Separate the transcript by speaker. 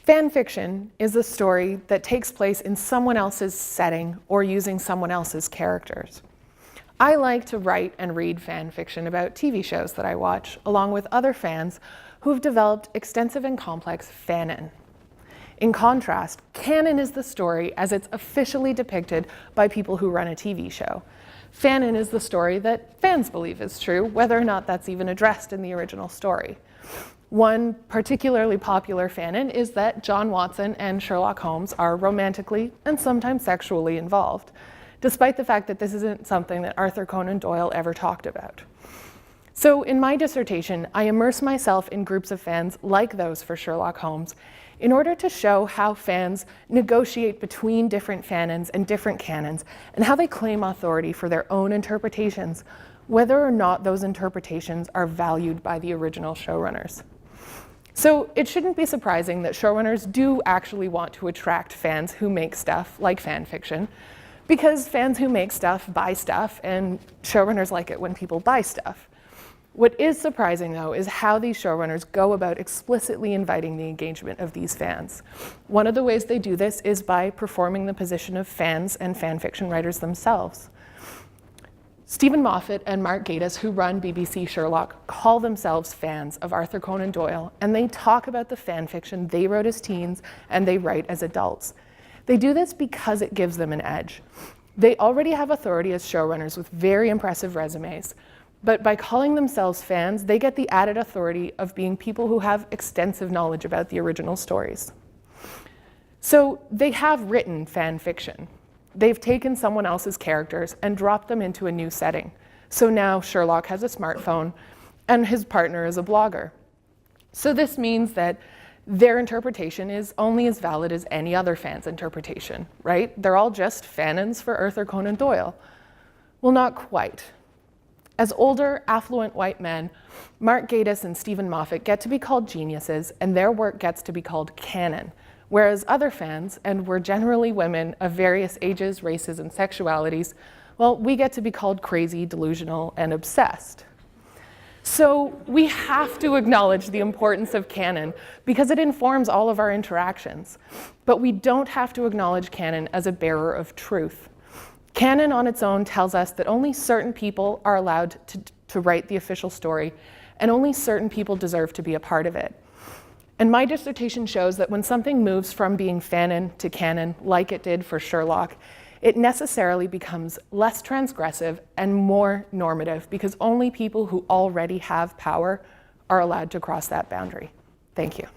Speaker 1: Fan fiction is a story that takes place in someone else's setting or using someone else's characters. I like to write and read fan fiction about TV shows that I watch, along with other fans who've developed extensive and complex fanon. In contrast, canon is the story as it's officially depicted by people who run a TV show. Fanon is the story that fans believe is true, whether or not that's even addressed in the original story. One particularly popular fanon is that John Watson and Sherlock Holmes are romantically and sometimes sexually involved, despite the fact that this isn't something that Arthur Conan Doyle ever talked about. So in my dissertation, I immerse myself in groups of fans like those for Sherlock Holmes in order to show how fans negotiate between different fanons and different canons, and how they claim authority for their own interpretations, whether or not those interpretations are valued by the original showrunners. So it shouldn't be surprising that showrunners do actually want to attract fans who make stuff like fan fiction, because fans who make stuff buy stuff, and showrunners like it when people buy stuff. What is surprising, though, is how these showrunners go about explicitly inviting the engagement of these fans. One of the ways they do this is by performing the position of fans and fan fiction writers themselves. Stephen Moffat and Mark Gatiss, who run BBC Sherlock, call themselves fans of Arthur Conan Doyle, and they talk about the fan fiction they wrote as teens and they write as adults. They do this because it gives them an edge. They already have authority as showrunners with very impressive resumes, but by calling themselves fans, they get the added authority of being people who have extensive knowledge about the original stories. So they have written fan fiction. They've taken someone else's characters and dropped them into a new setting. So now Sherlock has a smartphone and his partner is a blogger. So this means that their interpretation is only as valid as any other fan's interpretation, right? They're all just fanons for Arthur Conan Doyle. Well, not quite. As older, affluent white men, Mark Gatiss and Stephen Moffat get to be called geniuses, and their work gets to be called canon, whereas other fans, and we're generally women of various ages, races, and sexualities, well, we get to be called crazy, delusional, and obsessed. So we have to acknowledge the importance of canon because it informs all of our interactions. But we don't have to acknowledge canon as a bearer of truth. Canon on its own tells us that only certain people are allowed to write the official story, and only certain people deserve to be a part of it. And my dissertation shows that when something moves from being fanon to canon, like it did for Sherlock, it necessarily becomes less transgressive and more normative because only people who already have power are allowed to cross that boundary. Thank you.